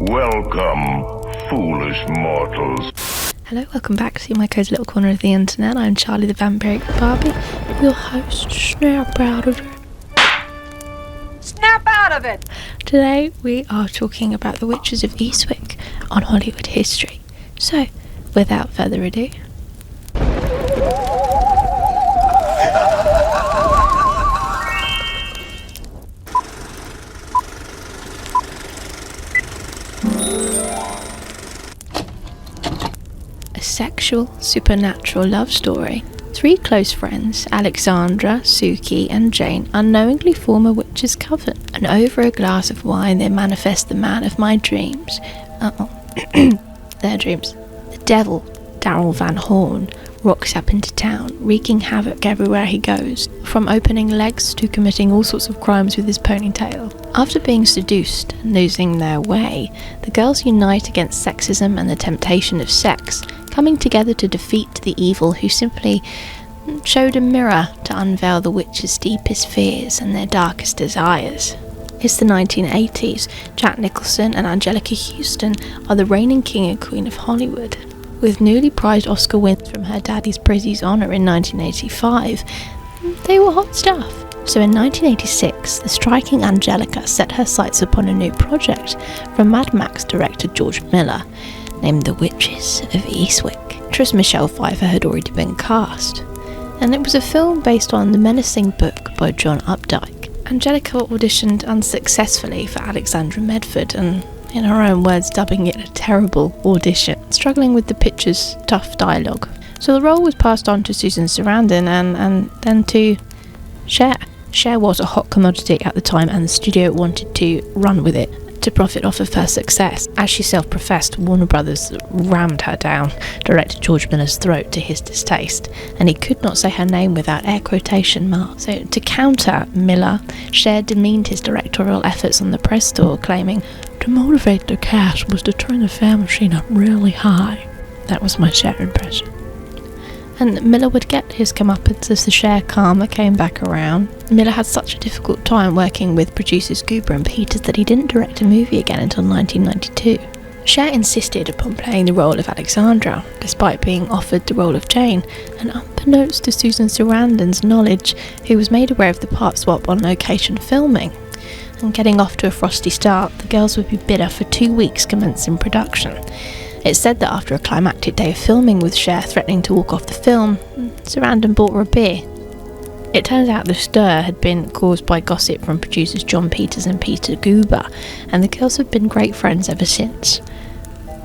Welcome, foolish mortals. Hello, welcome back to my cozy little corner of the internet. I'm Charlie the Vampiric Barbie, your host. Snap out of it. Snap out of it! Today we are talking about the witches of Eastwick on Hollywood history. So, without further ado, a sexual, supernatural love story. Three close friends, Alexandra, Suki and Jane, unknowingly form a witch's coven, and over a glass of wine they manifest the man of my dreams. Their dreams. The devil, Daryl Van Horn, rocks up into town, wreaking havoc everywhere he goes, from opening legs to committing all sorts of crimes with his ponytail. After being seduced and losing their way, the girls unite against sexism and the temptation of sex, coming together to defeat the evil who simply showed a mirror to unveil the witch's deepest fears and their darkest desires. It's the 1980s. Jack Nicholson and Angelica Houston are the reigning king and queen of Hollywood. With newly prized Oscar wins from her daddy's Prizzi's Honour in 1985, they were hot stuff. So in 1986, the striking Angelica set her sights upon a new project from Mad Max director George Miller, named The Witches of Eastwick. Actress Michelle Pfeiffer had already been cast, and it was a film based on the menacing book by John Updike. Angelica auditioned unsuccessfully for Alexandra Medford, and in her own words, dubbing it a terrible audition, struggling with the picture's tough dialogue. So the role was passed on to Susan Sarandon and then to Cher. Cher was a hot commodity at the time, and the studio wanted to run with it to profit off of her success. As she self-professed, Warner Brothers rammed her down director George Miller's throat to his distaste, and he could not say her name without air quotation marks. So to counter Miller, Cher demeaned his directorial efforts on the press tour, claiming, "To motivate the cast was to turn the fan machine up really high." That was my Cher impression. And Miller would get his comeuppance as the Cher karma came back around. Miller had such a difficult time working with producers Goober and Peters that he didn't direct a movie again until 1992. Cher insisted upon playing the role of Alexandra, despite being offered the role of Jane, and unbeknownst to Susan Sarandon's knowledge, who was made aware of the part swap on location filming. And getting off to a frosty start, the girls would be bitter for 2 weeks commencing production. It's said that after a climactic day of filming with Cher threatening to walk off the film, Sarandon bought her a beer. It turns out the stir had been caused by gossip from producers John Peters and Peter Goober, and the girls have been great friends ever since.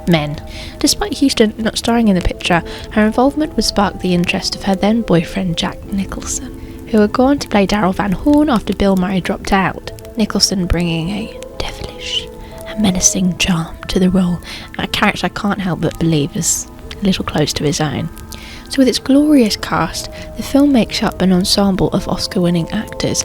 Men. Despite Houston not starring in the picture, her involvement would spark the interest of her then boyfriend Jack Nicholson, who had gone to play Daryl Van Horn after Bill Murray dropped out, Nicholson bringing a devilish and menacing charm to the role, a character I can't help but believe is a little close to his own. So with its glorious cast, the film makes up an ensemble of Oscar-winning actors,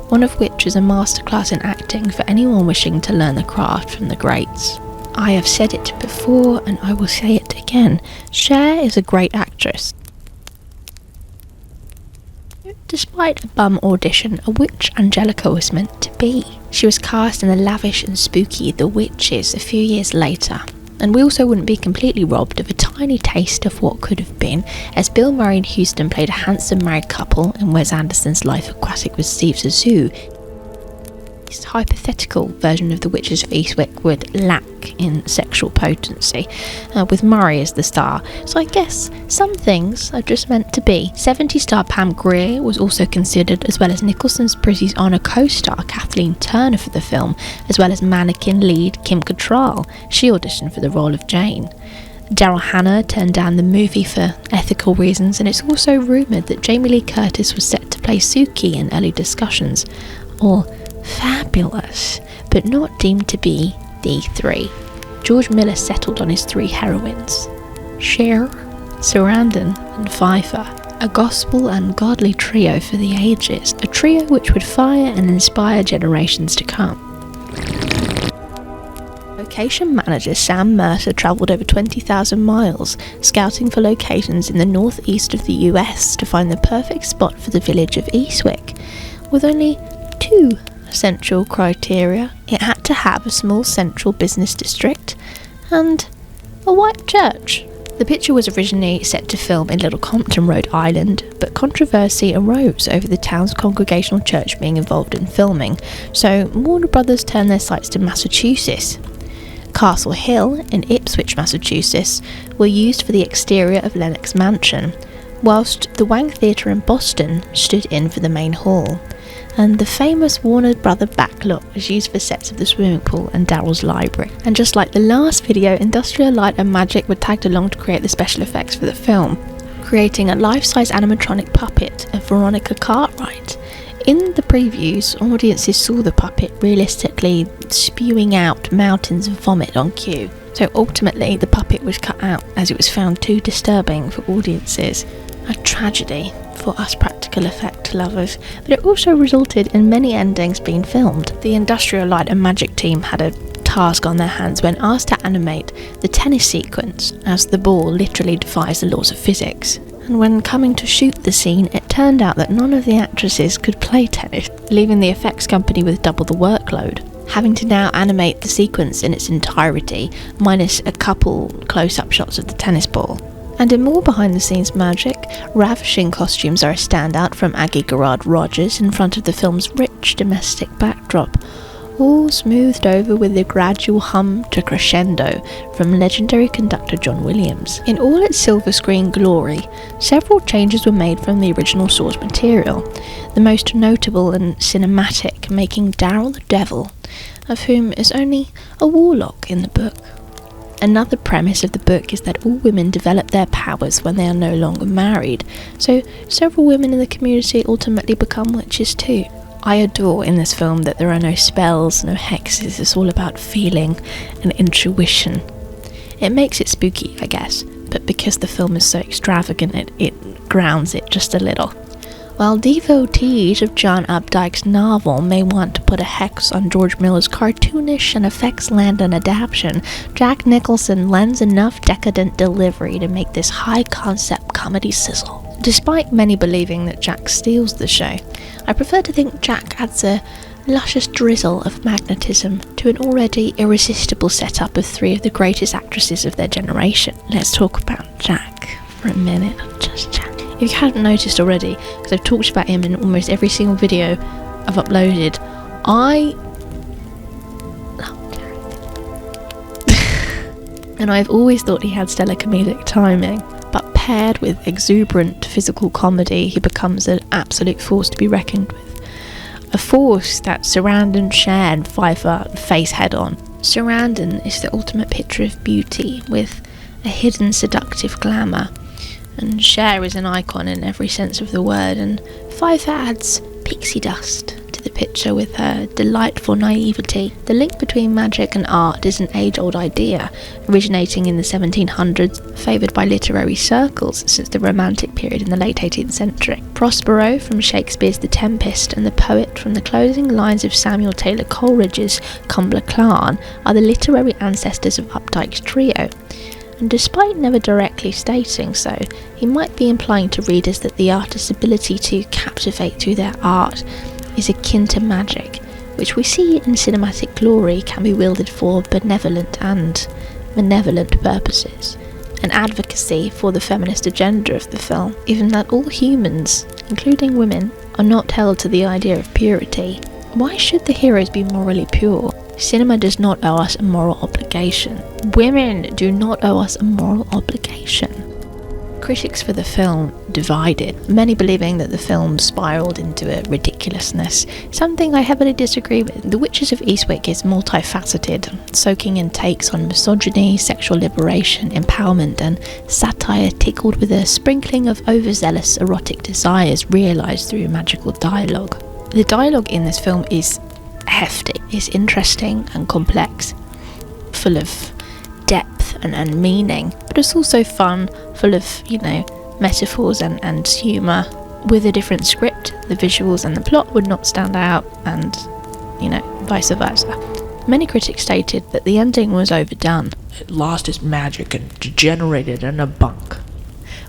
one of which is a masterclass in acting for anyone wishing to learn the craft from the greats. I have said it before and I will say it again, Cher is a great actress. Despite a bum audition, a witch Angelica was meant to be. She was cast in the lavish and spooky The Witches a few years later, and we also wouldn't be completely robbed of a tiny taste of what could have been, as Bill Murray and Houston played a handsome married couple in Wes Anderson's Life Aquatic with Steve Zissou. This hypothetical version of The Witches of Eastwick would lack in sexual potency, with Murray as the star, so I guess some things are just meant to be. 70 star Pam Grier was also considered, as well as Nicholson's Prizzi's Honour co-star Kathleen Turner for the film, as well as mannequin lead Kim Cattrall. She auditioned for the role of Jane. Daryl Hannah turned down the movie for ethical reasons, and it's also rumoured that Jamie Lee Curtis was set to play Suki in early discussions. All fabulous, but not deemed to be the three. George Miller settled on his three heroines, Cher, Sarandon and Pfeiffer, a gospel and godly trio for the ages, a trio which would fire and inspire generations to come. Location manager Sam Mercer travelled over 20,000 miles, scouting for locations in the northeast of the US to find the perfect spot for the village of Eastwick, with only 2 essential criteria. It had to have a small central business district and a white church. The picture was originally set to film in Little Compton, Rhode Island, but controversy arose over the town's Congregational Church being involved in filming, so Warner Brothers turned their sights to Massachusetts. Castle Hill in Ipswich, Massachusetts, were used for the exterior of Lennox Mansion, whilst the Wang Theatre in Boston stood in for the main hall, and the famous Warner Brother backlot was used for sets of the swimming pool and Daryl's library. And just like the last video, Industrial Light and Magic were tagged along to create the special effects for the film, creating a life-size animatronic puppet of Veronica Cartwright. In the previews, audiences saw the puppet realistically spewing out mountains of vomit on cue. So ultimately, the puppet was cut out as it was found too disturbing for audiences. A tragedy for us practical effect lovers, but it also resulted in many endings being filmed. The Industrial Light and Magic team had a task on their hands when asked to animate the tennis sequence, as the ball literally defies the laws of physics. And when coming to shoot the scene, it turned out that none of the actresses could play tennis, leaving the effects company with double the workload, having to now animate the sequence in its entirety, minus a couple close-up shots of the tennis ball. And in more behind-the-scenes magic, ravishing costumes are a standout from Aggie Garrard Rogers in front of the film's rich domestic backdrop, all smoothed over with the gradual hum to crescendo from legendary conductor John Williams. In all its silver screen glory, several changes were made from the original source material, the most notable and cinematic making Daryl the Devil, of whom is only a warlock in the book. Another premise of the book is that all women develop their powers when they are no longer married, so several women in the community ultimately become witches too. I adore in this film that there are no spells, no hexes, it's all about feeling and intuition. It makes it spooky, I guess, but because the film is so extravagant, it grounds it just a little. While devotees of John Updike's novel may want to put a hex on George Miller's cartoonish and effects-laden adaptation, Jack Nicholson lends enough decadent delivery to make this high-concept comedy sizzle. Despite many believing that Jack steals the show, I prefer to think Jack adds a luscious drizzle of magnetism to an already irresistible setup of three of the greatest actresses of their generation. Let's talk about Jack for a minute. Just Jack. If you haven't noticed already, because I've talked about him in almost every single video I've uploaded, I love Jack. And I've always thought he had stellar comedic timing, but paired with exuberant physical comedy, he becomes an absolute force to be reckoned with. A force that Sarandon, Cher and Pfeiffer face head on. Sarandon is the ultimate picture of beauty, with a hidden seductive glamour. And Cher is an icon in every sense of the word, and Pfeiffer adds pixie dust to the picture with her delightful naivety. The link between magic and art is an age-old idea, originating in the 1700s, favoured by literary circles since the Romantic period in the late 18th century. Prospero from Shakespeare's The Tempest and the poet from the closing lines of Samuel Taylor Coleridge's Cumber Clan are the literary ancestors of Updike's trio. And despite never directly stating so, he might be implying to readers that the artist's ability to captivate through their art is akin to magic, which we see in cinematic glory can be wielded for benevolent and malevolent purposes. An advocacy for the feminist agenda of the film, even that all humans, including women, are not held to the idea of purity. Why should the heroes be morally pure? Cinema does not owe us a moral obligation. Women do not owe us a moral obligation. Critics for the film divided, many believing that the film spiraled into a ridiculousness, something I heavily disagree with. The Witches of Eastwick is multifaceted, soaking in takes on misogyny, sexual liberation, empowerment and satire tickled with a sprinkling of overzealous erotic desires realised through magical dialogue. The dialogue in this film is hefty, it's interesting and complex, full of depth and meaning, but it's also fun, full of, metaphors and humour. With a different script, the visuals and the plot would not stand out, and, vice versa. Many critics stated that the ending was overdone. It lost its magic and degenerated in a bunk.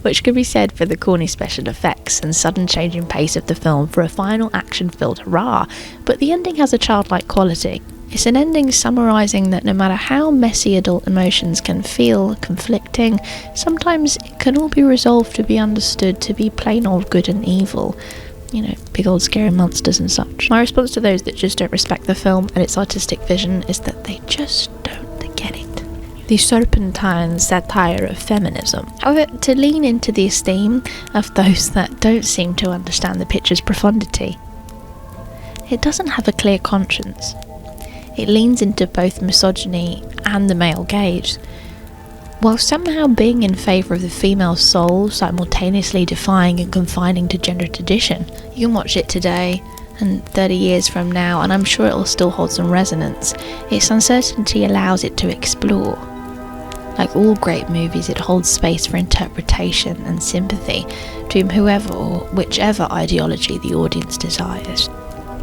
which could be said for the corny special effects and sudden change in pace of the film for a final action-filled hurrah, but the ending has a childlike quality. It's an ending summarising that no matter how messy adult emotions can feel conflicting, sometimes it can all be resolved to be understood to be plain old good and evil. You know, big old scary monsters and such. My response to those that just don't respect the film and its artistic vision is that they just don't get it. The serpentine satire of feminism. However, to lean into the esteem of those that don't seem to understand the picture's profundity, it doesn't have a clear conscience. It leans into both misogyny and the male gaze, while somehow being in favour of the female soul, simultaneously defying and confining to gender tradition. You can watch it today and 30 years from now, and I'm sure it'll still hold some resonance. Its uncertainty allows it to explore. Like all great movies, it holds space for interpretation and sympathy to whoever or whichever ideology the audience desires.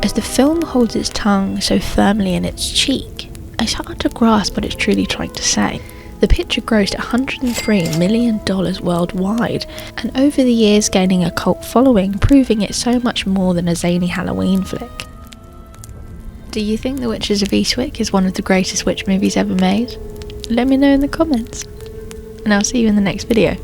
As the film holds its tongue so firmly in its cheek, it's hard to grasp what it's truly trying to say. The picture grossed $103 million worldwide, and over the years gaining a cult following, proving it's so much more than a zany Halloween flick. Do you think The Witches of Eastwick is one of the greatest witch movies ever made? Let me know in the comments, and I'll see you in the next video.